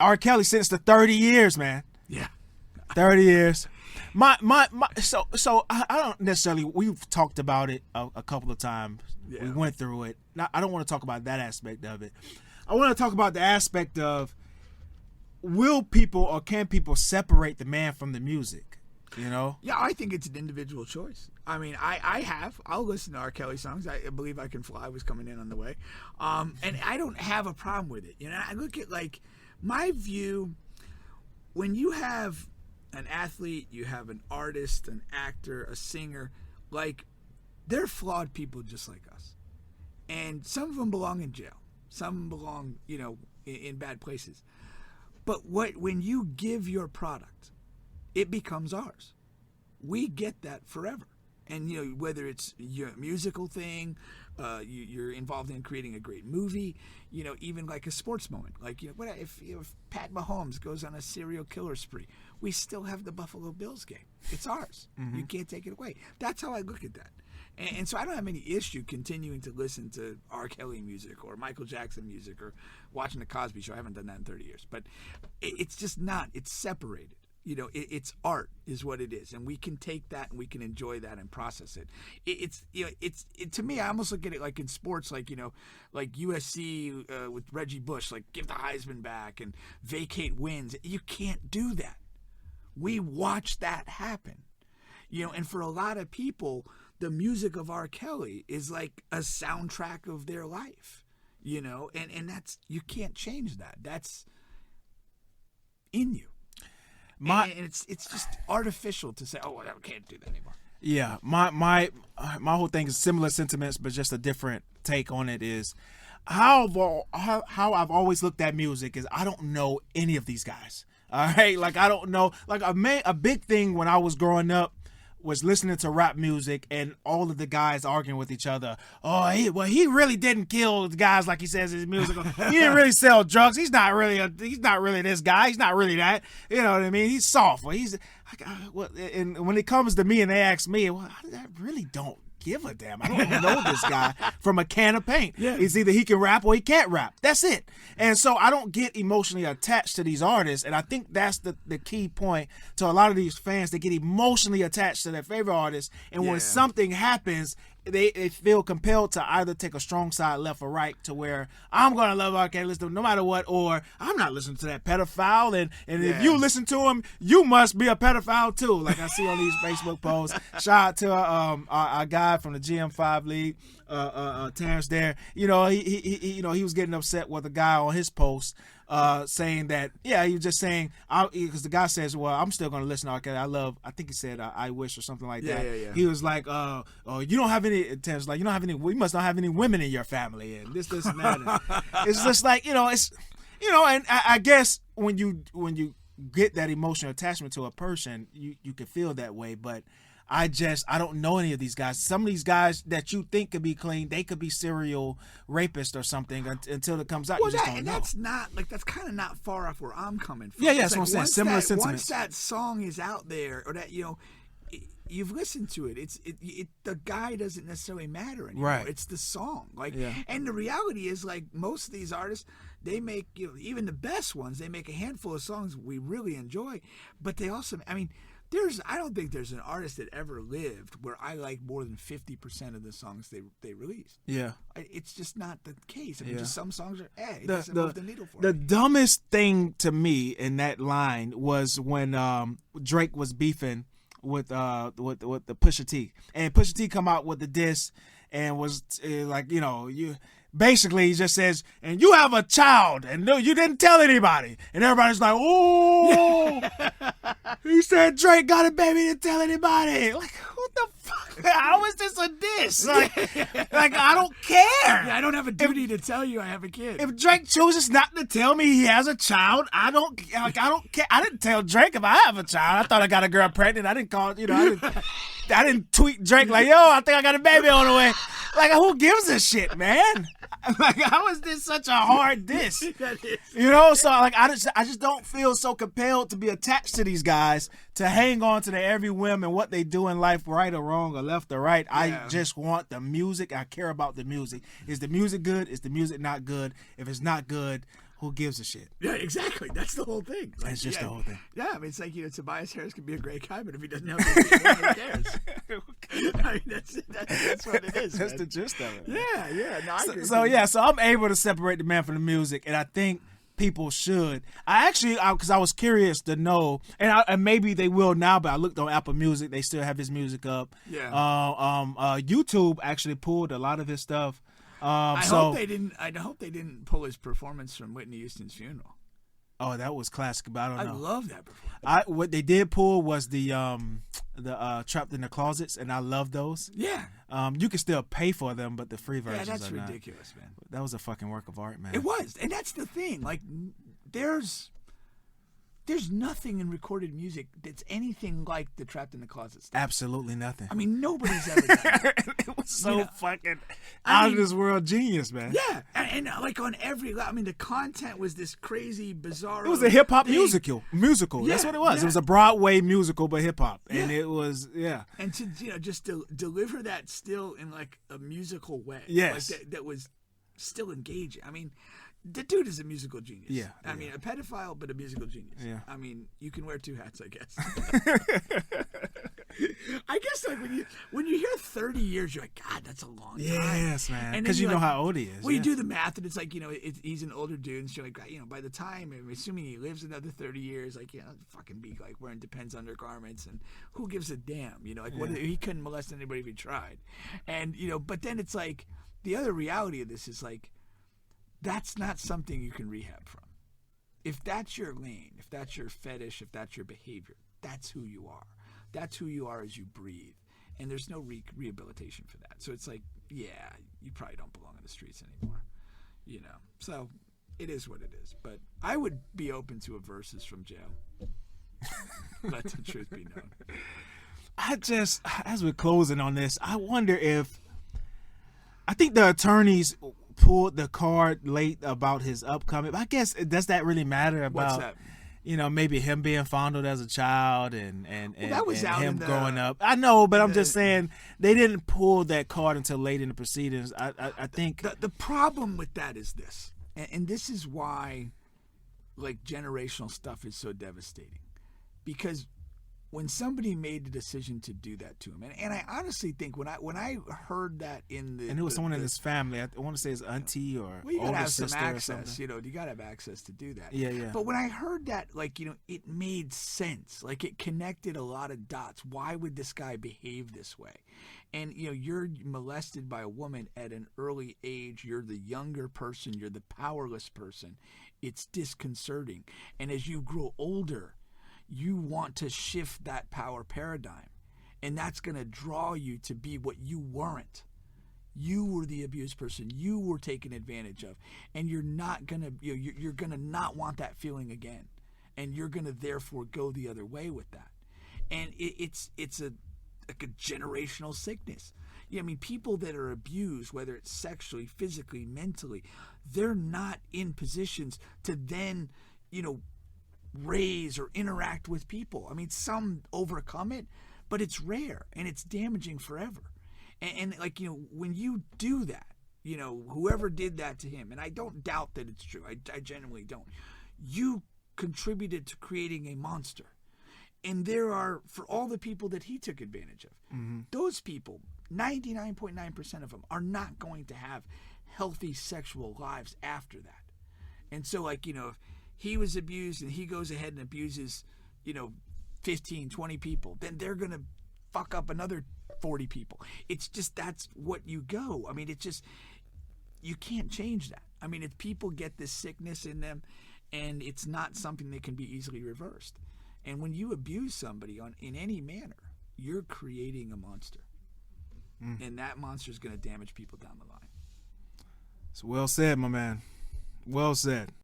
R. Kelly sentenced to 30 years, man. Yeah. 30 years. So I don't necessarily. We've talked about it a couple of times. Yeah. We went through it. I don't want to talk about that aspect of it. I want to talk about the aspect of will people or can people separate the man from the music? You know? Yeah, I think it's an individual choice. I mean, I'll listen to R. Kelly songs. I Believe I Can Fly was coming in on the way. And I don't have a problem with it. You know, I look at, like, my view, when you have an athlete, you have an artist, an actor, a singer, like, they're flawed people just like us. And some of them belong in jail. Some belong, you know, in bad places. But when you give your product, it becomes ours. We get that forever. And, you know, whether it's your musical thing, you're involved in creating a great movie, you know, even like a sports moment. Like, you know, if Pat Mahomes goes on a serial killer spree, we still have the Buffalo Bills game. It's ours. Mm-hmm. You can't take it away. That's how I look at that. And so I don't have any issue continuing to listen to R. Kelly music or Michael Jackson music or watching The Cosby Show. I haven't done that in 30 years. But it's just not. It's separated. You know, it's art is what it is, and we can take that and we can enjoy that and process it. It's you know, to me, I almost look at it like in sports, like, you know, like USC with Reggie Bush, like give the Heisman back and vacate wins. You can't do that. We watch that happen, you know, and for a lot of people, the music of R. Kelly is like a soundtrack of their life, you know, and that's, you can't change that. That's in you. And it's just artificial to say, oh, well, I can't do that anymore. Yeah, my whole thing is similar sentiments, but just a different take on it is how I've always looked at music is I don't know any of these guys. All right, like I don't know. Like a big thing when I was growing up was listening to rap music and all of the guys arguing with each other. Oh, he really didn't kill the guys like he says in his music. He didn't really sell drugs. He's not really this guy. He's not really that. You know what I mean? He's soft. And when it comes to me and they ask me, well, I really don't give a damn. I don't even know this guy from a can of paint. Yeah. It's either he can rap or he can't rap. That's it. And so I don't get emotionally attached to these artists. And I think that's the key point to a lot of these fans. They get emotionally attached to their favorite artists. And when something happens, they feel compelled to either take a strong side left or right, to where I'm going to love R. Kelly no matter what, or I'm not listening to that pedophile. And if you listen to him, you must be a pedophile too. Like I see on these Facebook posts. Shout out to our guy from the GM5 League, Terrence there. You know, he was getting upset with a guy on his post saying that, he was just saying, because the guy says, well, I'm still going to listen to R. Kelly. I think he said I wish or something like that. Yeah. He was like, oh, you don't have any, Terrence, like, you must not have any women in your family and this and that. It's just like, you know, it's, you know, and I guess when you get that emotional attachment to a person, you can feel that way, but I don't know any of these guys. Some of these guys that you think could be clean, they could be serial rapists or something until it comes out. Well, you just don't know. That's kind of not far off where I'm coming from. Yeah, that's what I'm saying. Similar sentiments. Once that song is out there, or that, you know, you've listened to it. The guy doesn't necessarily matter anymore. Right. It's the song. And the reality is, like, most of these artists, they make, you know, even the best ones, they make a handful of songs we really enjoy, but they also, I mean, I don't think there's an artist that ever lived where I like more than 50% of the songs they released. Yeah. It's just not the case. I mean, just some songs are, it doesn't move the needle for me. The dumbest thing to me in that line was when Drake was beefing with the Pusha T. And Pusha T come out with the diss and was like, you know, basically, he just says, and you have a child, and no, you didn't tell anybody. And everybody's like, oh, he said Drake got a baby, didn't tell anybody. Like, what the fuck? How is this a diss? Like I don't care. Yeah, I don't have a duty to tell you I have a kid. If Drake chooses not to tell me he has a child, I don't care. I didn't tell Drake if I have a child. I thought I got a girl pregnant. I didn't call, you know, I didn't tweet Drake like, yo, I think I got a baby on the way. Like, who gives a shit, man? Like, how is this such a hard diss? You know, so like I just don't feel so compelled to be attached to these guys, to hang on to their every whim and what they do in life, right or wrong or left or right. Yeah. I just want the music. I care about the music. Is the music good? Is the music not good? If it's not good, who gives a shit? Yeah, exactly. That's the whole thing. Like, That's just yeah. the whole thing. Yeah, I mean, it's like, Tobias Harris could be a great guy, but if he doesn't have who cares? I mean, that's what it is. That's man. the gist of it. Yeah. No, I agree. So I'm able to separate the man from the music, and I think people should. Because I was curious to know, and maybe they will now, but I looked on Apple Music, they still have his music up. Yeah. YouTube actually pulled a lot of his stuff. I hope they didn't pull his performance from Whitney Houston's funeral. Oh, that was classic, but I don't know. I love that performance. What they did pull was the Trapped in the Closets, and I love those. Yeah. You can still pay for them, but the free versions Yeah, that's are not. ridiculous, man. That was a fucking work of art, man. It was, and that's the thing. Like, there's nothing in recorded music that's anything like the Trapped in the Closet stuff. Absolutely nothing. I mean, nobody's ever done it. It was so fucking I out mean, of this world genius, man. Yeah, and like on every, I mean, the content was this crazy, bizarre. It was a hip hop thing. musical. That's Yeah, what it was. yeah. It was a Broadway musical, but hip hop, and Yeah. it was And to just to deliver that still in like a musical way. Yes. Like that was still engaging. I mean, the dude is a musical genius. Yeah, I mean, a pedophile, but a musical genius. Yeah. I mean, you can wear two hats, I guess. I guess like when you hear 30 years, you're like, God, that's a long time. yes, man. And then Because you you're know like- how old he is. Well, you yeah. do the math, and it's like, he's an older dude, and so you're like, by the time, I'm assuming he lives another 30 years, like, fucking be like wearing Depends undergarments, and who gives a damn, like, what, he couldn't molest anybody if he tried, and but then it's like the other reality of this is like, that's not something you can rehab from. If that's your lane, if that's your fetish, if that's your behavior, that's who you are. That's who you are as you breathe. And there's no rehabilitation for that. So it's like, yeah, you probably don't belong in the streets anymore. So it is what it is. But I would be open to a versus from jail. Let the truth be known. As we're closing on this, I wonder if, I think the attorneys pulled the card late about his upcoming, but I guess, does that really matter about, What's that? Maybe him being fondled as a child and that was out him in the- growing up? I know, but I'm just saying they didn't pull that card until late in the proceedings. I think The problem with that is this, and this is why, like, generational stuff is so devastating, because when somebody made the decision to do that to him, and I honestly think when I heard that and it was someone in his family. I want to say his auntie or well, you gotta older have some sister or access, something. you gotta have access to do that. Yeah. But when I heard that, like, it made sense. Like, it connected a lot of dots. Why would this guy behave this way? And, you're molested by a woman at an early age. You're the younger person. You're the powerless person. It's disconcerting. And as you grow older, you want to shift that power paradigm. And that's going to draw you to be what you weren't. You were the abused person. You were taken advantage of. And you're not going to, you're going to not want that feeling again. And you're going to therefore go the other way with that. And it's like a generational sickness. I mean, people that are abused, whether it's sexually, physically, mentally, they're not in positions to then, raise or interact with people. I mean, some overcome it, but it's rare and it's damaging forever. And like, when you do that, whoever did that to him, and I don't doubt that it's true, I genuinely don't, you contributed to creating a monster. And there are, for all the people that he took advantage of, those people, 99.9% of them, are not going to have healthy sexual lives after that. And so, like, if he was abused and he goes ahead and abuses, 15, 20 people, then they're going to fuck up another 40 people. It's just, that's what you go. I mean, it's just, you can't change that. I mean, if people get this sickness in them, and it's not something that can be easily reversed. And when you abuse somebody in any manner, you're creating a monster. And that monster is going to damage people down the line. It's well said, my man. Well said.